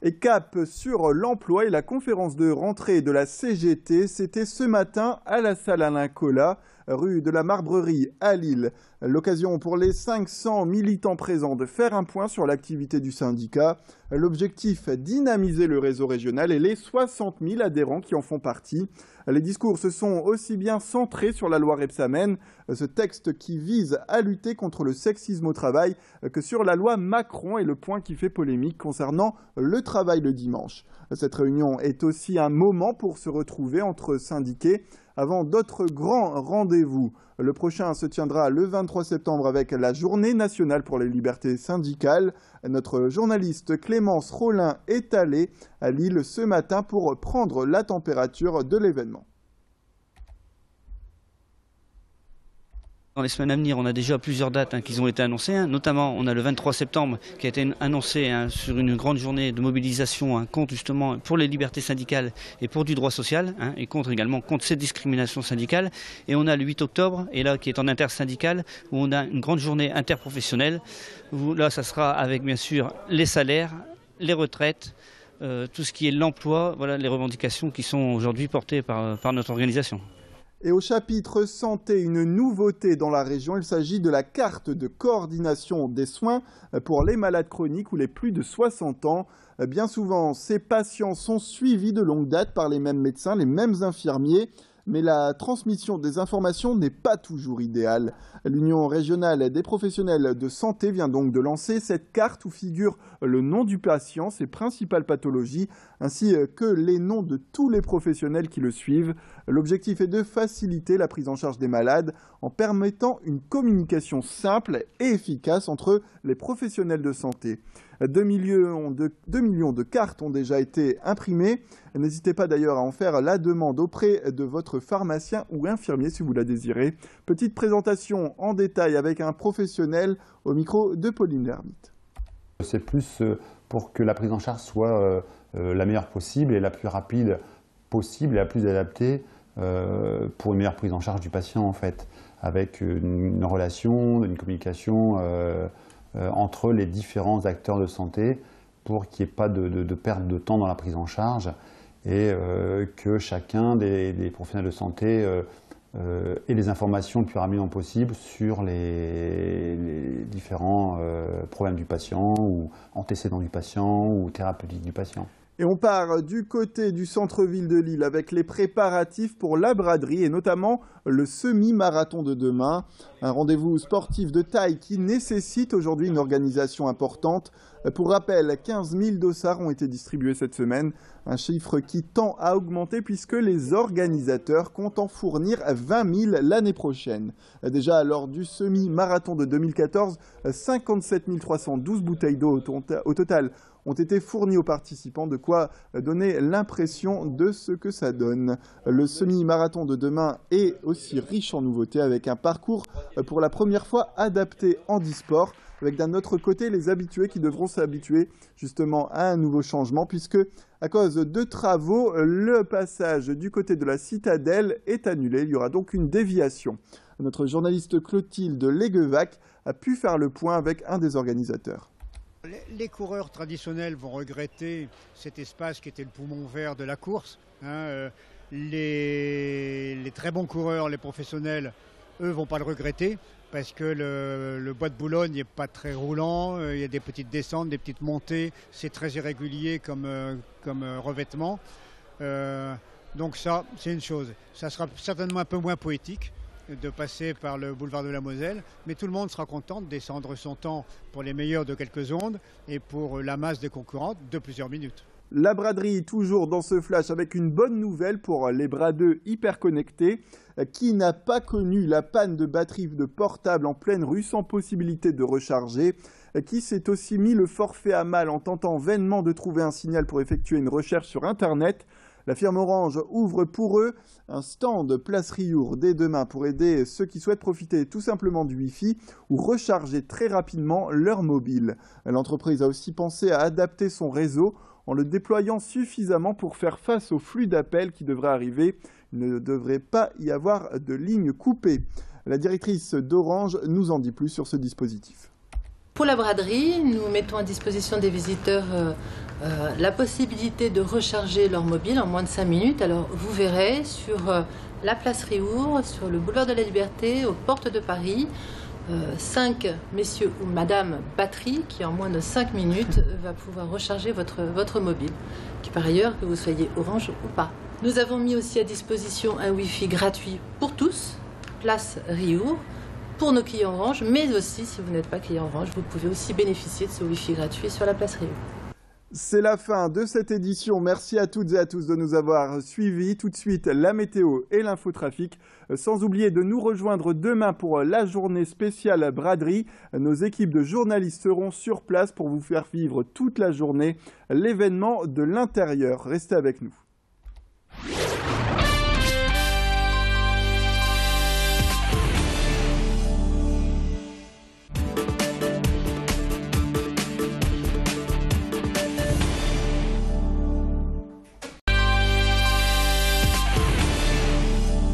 Et cap sur l'emploi et la conférence de rentrée de la CGT, c'était ce matin à la salle Alain Colas, rue de la Marbrerie à Lille. L'occasion pour les 500 militants présents de faire un point sur l'activité du syndicat. L'objectif, dynamiser le réseau régional et les 60 000 adhérents qui en font partie. Les discours se sont aussi bien centrés sur la loi Rebsamen, ce texte qui vise à lutter contre le sexisme au travail, que sur la loi Macron et le point qui fait polémique concernant le travail le dimanche. Cette réunion est aussi un moment pour se retrouver entre syndiqués avant d'autres grands rendez-vous. Le prochain se tiendra le 23 septembre avec la Journée nationale pour les libertés syndicales. Notre journaliste Clémence Rollin est allée à Lille ce matin pour prendre la température de l'événement. Dans les semaines à venir, on a déjà plusieurs dates qui ont été annoncées. Notamment, on a le 23 septembre qui a été annoncé sur une grande journée de mobilisation contre justement pour les libertés syndicales et pour du droit social, et également contre ces discriminations syndicales. Et on a le 8 octobre, et là qui est en intersyndical, où on a une grande journée interprofessionnelle. Où, là, ça sera avec bien sûr les salaires, les retraites, tout ce qui est l'emploi, voilà les revendications qui sont aujourd'hui portées par notre organisation. Et au chapitre santé, une nouveauté dans la région, il s'agit de la carte de coordination des soins pour les malades chroniques ou les plus de 60 ans. Bien souvent, ces patients sont suivis de longue date par les mêmes médecins, les mêmes infirmiers, mais la transmission des informations n'est pas toujours idéale. L'Union régionale des professionnels de santé vient donc de lancer cette carte où figure le nom du patient, ses principales pathologies, ainsi que les noms de tous les professionnels qui le suivent. L'objectif est de faciliter la prise en charge des malades en permettant une communication simple et efficace entre les professionnels de santé. 2 millions de cartes ont déjà été imprimées. N'hésitez pas d'ailleurs à en faire la demande auprès de votre pharmacien ou infirmier si vous la désirez. Petite présentation en détail avec un professionnel au micro de Pauline Lermite. C'est plus pour que la prise en charge soit la meilleure possible et la plus rapide possible et la plus adaptée pour une meilleure prise en charge du patient en fait, avec une relation, une communication entre les différents acteurs de santé pour qu'il n'y ait pas de perte de temps dans la prise en charge et que chacun des professionnels de santé ait les informations le plus rapidement possible sur les différents problèmes du patient ou antécédents du patient ou thérapeutiques du patient. Et on part du côté du centre-ville de Lille avec les préparatifs pour la braderie et notamment le semi-marathon de demain. Un rendez-vous sportif de taille qui nécessite aujourd'hui une organisation importante. Pour rappel, 15 000 dossards ont été distribués cette semaine, un chiffre qui tend à augmenter puisque les organisateurs comptent en fournir 20 000 l'année prochaine. Déjà lors du semi-marathon de 2014, 57 312 bouteilles d'eau au total ont été fournis aux participants, de quoi donner l'impression de ce que ça donne. Le semi-marathon de demain est aussi riche en nouveautés avec un parcours pour la première fois adapté en e-sport, avec d'un autre côté les habitués qui devront s'habituer justement à un nouveau changement puisque à cause de travaux, le passage du côté de la citadelle est annulé. Il y aura donc une déviation. Notre journaliste Clotilde Léguevac a pu faire le point avec un des organisateurs. Les coureurs traditionnels vont regretter cet espace qui était le poumon vert de la course. Les très bons coureurs, les professionnels, eux, vont pas le regretter parce que le bois de Boulogne n'est pas très roulant. Il y a des petites descentes, des petites montées. C'est très irrégulier comme revêtement. Donc ça, c'est une chose. Ça sera certainement un peu moins poétique de passer par le boulevard de la Moselle, mais tout le monde sera content de descendre son temps pour les meilleurs de quelques secondes et pour la masse des concurrentes de plusieurs minutes. La braderie toujours dans ce flash avec une bonne nouvelle pour les bradeux hyper connectés. Qui n'a pas connu la panne de batterie de portable en pleine rue sans possibilité de recharger? Qui s'est aussi mis le forfait à mal en tentant vainement de trouver un signal pour effectuer une recherche sur Internet? La firme Orange ouvre pour eux un stand Place Riour dès demain pour aider ceux qui souhaitent profiter tout simplement du Wi-Fi ou recharger très rapidement leur mobile. L'entreprise a aussi pensé à adapter son réseau en le déployant suffisamment pour faire face au flux d'appels qui devrait arriver. Il ne devrait pas y avoir de ligne coupée. La directrice d'Orange nous en dit plus sur ce dispositif. Pour la braderie, nous mettons à disposition des visiteurs la possibilité de recharger leur mobile en moins de 5 minutes. Alors vous verrez sur la place Rihour, sur le boulevard de la Liberté, aux portes de Paris, 5 messieurs ou madame batterie qui en moins de 5 minutes va pouvoir recharger votre mobile, qui par ailleurs que vous soyez Orange ou pas. Nous avons mis aussi à disposition un Wi-Fi gratuit pour tous, place Rihour, pour nos clients Orange, mais aussi si vous n'êtes pas client Orange, vous pouvez aussi bénéficier de ce Wi-Fi gratuit sur la place Rihour. C'est la fin de cette édition. Merci à toutes et à tous de nous avoir suivis. Tout de suite, la météo et l'infotrafic. Sans oublier de nous rejoindre demain pour la journée spéciale braderie. Nos équipes de journalistes seront sur place pour vous faire vivre toute la journée l'événement de l'intérieur. Restez avec nous.